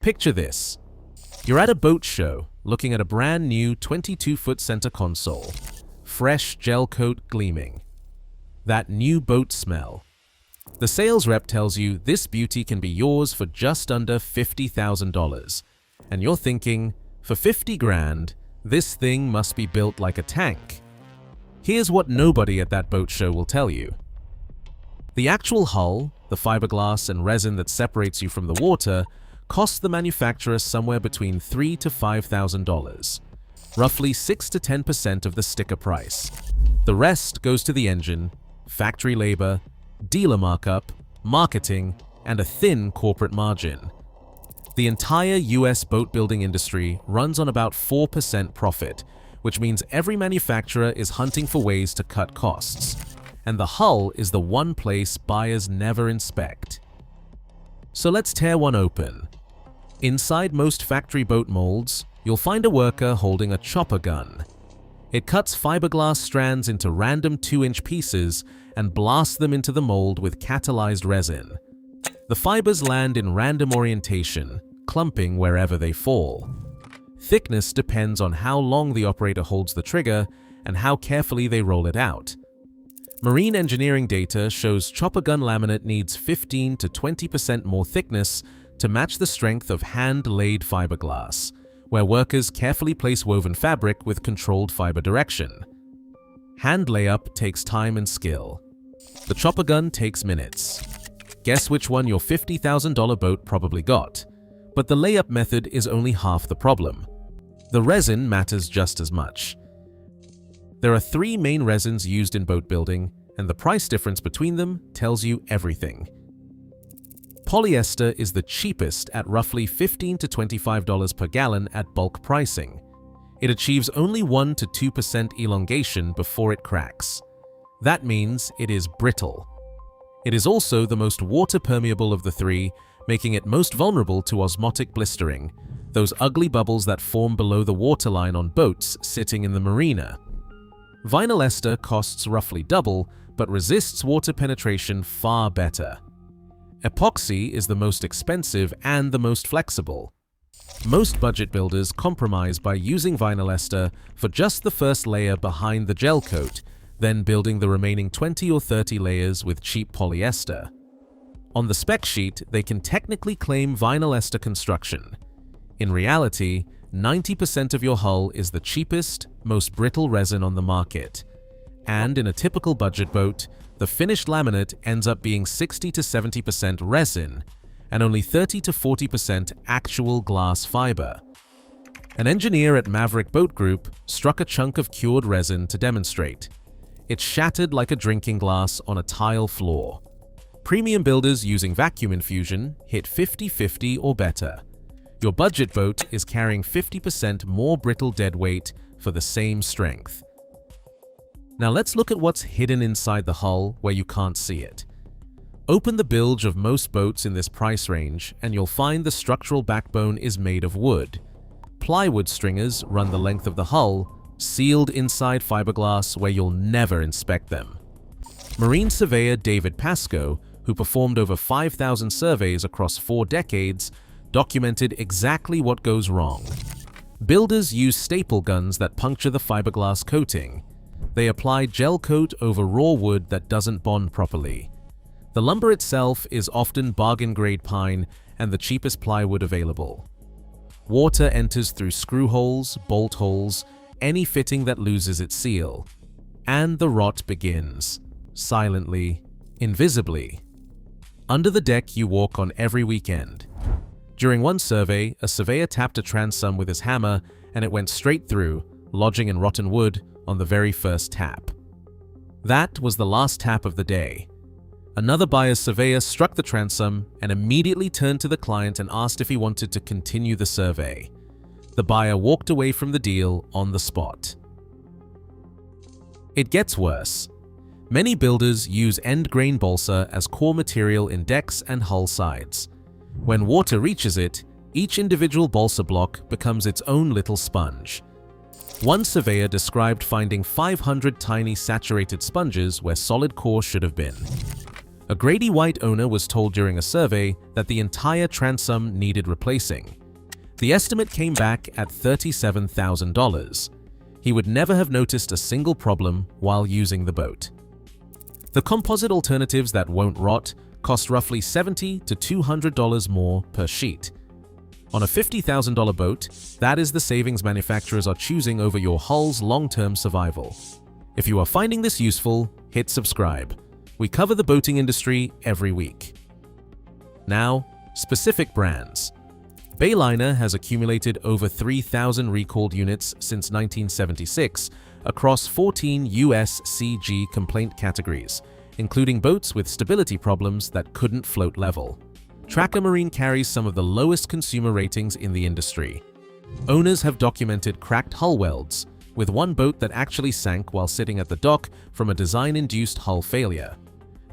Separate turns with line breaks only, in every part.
Picture this. You're at a boat show, looking at a brand new 22-foot center console. Fresh gel coat gleaming. That new boat smell. The sales rep tells you this beauty can be yours for just under $50,000. And you're thinking, for 50 grand, this thing must be built like a tank. Here's what nobody at that boat show will tell you. The actual hull, the fiberglass and resin that separates you from the water, costs the manufacturer somewhere between $3,000 to $5,000, roughly 6 to 10% of the sticker price. The rest goes to the engine, factory labor, dealer markup, marketing, and a thin corporate margin. The entire US boat building industry runs on about 4% profit, which means every manufacturer is hunting for ways to cut costs. And the hull is the one place buyers never inspect. So let's tear one open. Inside most factory boat molds, you'll find a worker holding a chopper gun. It cuts fiberglass strands into random 2-inch pieces and blasts them into the mold with catalyzed resin. The fibers land in random orientation, clumping wherever they fall. Thickness depends on how long the operator holds the trigger and how carefully they roll it out. Marine engineering data shows chopper gun laminate needs 15 to 20% more thickness to match the strength of hand-laid fiberglass, where workers carefully place woven fabric with controlled fiber direction. Hand layup takes time and skill. The chopper gun takes minutes. Guess which one your $50,000 boat probably got. But the layup method is only half the problem. The resin matters just as much. There are 3 main resins used in boat building, and the price difference between them tells you everything. Polyester is the cheapest at roughly $15 to $25 per gallon at bulk pricing. It achieves only 1 to 2% elongation before it cracks. That means it is brittle. It is also the most water-permeable of the 3, making it most vulnerable to osmotic blistering, those ugly bubbles that form below the waterline on boats sitting in the marina. Vinyl ester costs roughly double, but resists water penetration far better. Epoxy is the most expensive and the most flexible. Most budget builders compromise by using vinyl ester for just the first layer behind the gel coat, then building the remaining 20 or 30 layers with cheap polyester. On the spec sheet, they can technically claim vinyl ester construction. In reality, 90% of your hull is the cheapest, most brittle resin on the market. And in a typical budget boat, the finished laminate ends up being 60 to 70% resin and only 30 to 40% actual glass fiber. An engineer at Maverick Boat Group struck a chunk of cured resin to demonstrate. It shattered like a drinking glass on a tile floor. Premium builders using vacuum infusion hit 50-50 or better. Your budget boat is carrying 50% more brittle deadweight for the same strength. Now let's look at what's hidden inside the hull where you can't see it. Open the bilge of most boats in this price range and you'll find the structural backbone is made of wood. Plywood stringers run the length of the hull, sealed inside fiberglass where you'll never inspect them. Marine surveyor David Pascoe, who performed over 5,000 surveys across 4 decades, documented exactly what goes wrong. Builders use staple guns that puncture the fiberglass coating. They apply gel coat over raw wood that doesn't bond properly. The lumber itself is often bargain-grade pine and the cheapest plywood available. Water enters through screw holes, bolt holes, any fitting that loses its seal. And the rot begins, silently, invisibly. Under the deck you walk on every weekend. During one survey, a surveyor tapped a transom with his hammer and it went straight through, lodging in rotten wood on the very first tap. That was the last tap of the day. Another buyer's surveyor struck the transom and immediately turned to the client and asked if he wanted to continue the survey. The buyer walked away from the deal on the spot. It gets worse. Many builders use end-grain balsa as core material in decks and hull sides. When water reaches it, each individual balsa block becomes its own little sponge. One surveyor described finding 500 tiny saturated sponges where solid core should have been. A Grady White owner was told during a survey that the entire transom needed replacing. The estimate came back at $37,000. He would never have noticed a single problem while using the boat. The composite alternatives that won't rot cost roughly $70 to $200 more per sheet. On a $50,000 boat, that is the savings manufacturers are choosing over your hull's long-term survival. If you are finding this useful, hit subscribe. We cover the boating industry every week. Now, specific brands. Bayliner has accumulated over 3,000 recalled units since 1976 across 14 US CG complaint categories, including boats with stability problems that couldn't float level. Tracker Marine carries some of the lowest consumer ratings in the industry. Owners have documented cracked hull welds, with one boat that actually sank while sitting at the dock from a design-induced hull failure.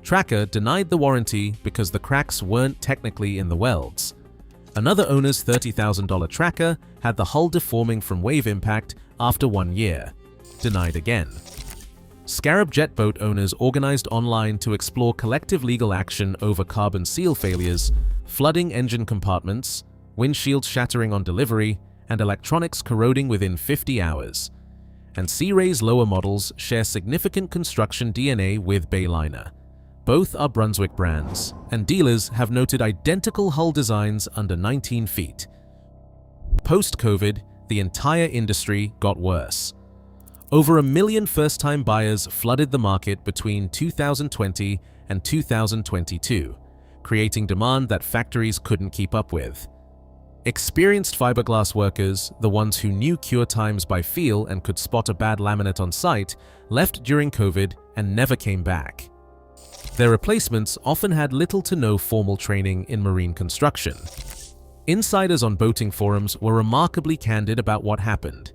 Tracker denied the warranty because the cracks weren't technically in the welds. Another owner's $30,000 Tracker had the hull deforming from wave impact after 1 year. Denied again. Scarab jet boat owners organized online to explore collective legal action over carbon seal failures, flooding engine compartments, windshields shattering on delivery, and electronics corroding within 50 hours. And Sea Ray's lower models share significant construction DNA with Bayliner. Both are Brunswick brands, and dealers have noted identical hull designs under 19 feet. Post-COVID, the entire industry got worse. Over 1 million first-time buyers flooded the market between 2020 and 2022, creating demand that factories couldn't keep up with. Experienced fiberglass workers, the ones who knew cure times by feel and could spot a bad laminate on site, left during COVID and never came back. Their replacements often had little to no formal training in marine construction. Insiders on boating forums were remarkably candid about what happened.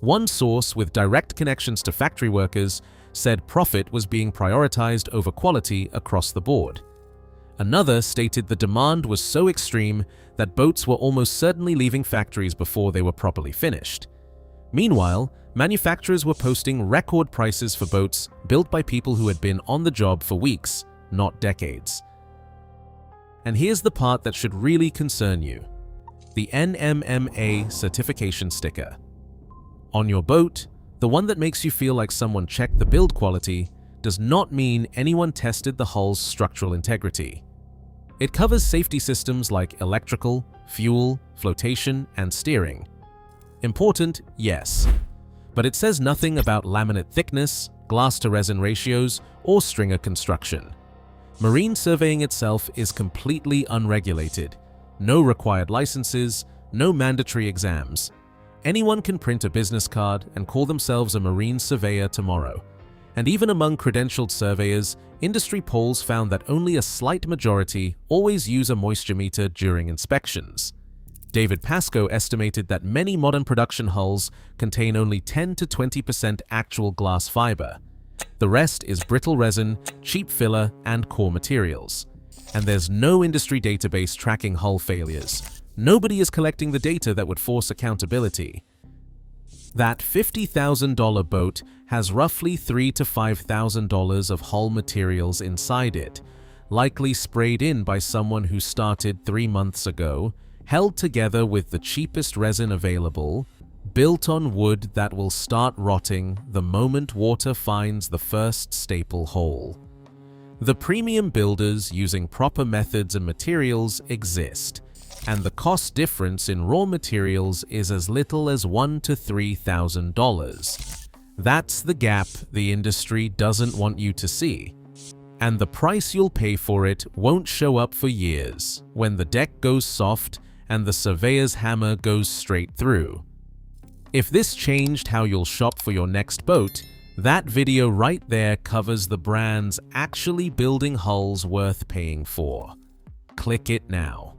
One source with direct connections to factory workers said profit was being prioritized over quality across the board. Another stated the demand was so extreme that boats were almost certainly leaving factories before they were properly finished. Meanwhile, manufacturers were posting record prices for boats built by people who had been on the job for weeks, not decades. And here's the part that should really concern you: the NMMA certification sticker. On your boat, the one that makes you feel like someone checked the build quality does not mean anyone tested the hull's structural integrity. It covers safety systems like electrical, fuel, flotation, and steering. Important, yes, but it says nothing about laminate thickness, glass-to-resin ratios, or stringer construction. Marine surveying itself is completely unregulated. No required licenses, no mandatory exams. Anyone can print a business card and call themselves a marine surveyor tomorrow. And even among credentialed surveyors, industry polls found that only a slight majority always use a moisture meter during inspections. David Pascoe estimated that many modern production hulls contain only 10 to 20% actual glass fiber. The rest is brittle resin, cheap filler, and core materials. And there's no industry database tracking hull failures. Nobody is collecting the data that would force accountability. That $50,000 boat has roughly $3,000 to $5,000 of hull materials inside it, likely sprayed in by someone who started 3 months ago, held together with the cheapest resin available, built on wood that will start rotting the moment water finds the first staple hole. The premium builders using proper methods and materials exist, and the cost difference in raw materials is as little as $1,000 to $3,000. That's the gap the industry doesn't want you to see. And the price you'll pay for it won't show up for years, when the deck goes soft and the surveyor's hammer goes straight through. If this changed how you'll shop for your next boat, that video right there covers the brands actually building hulls worth paying for. Click it now.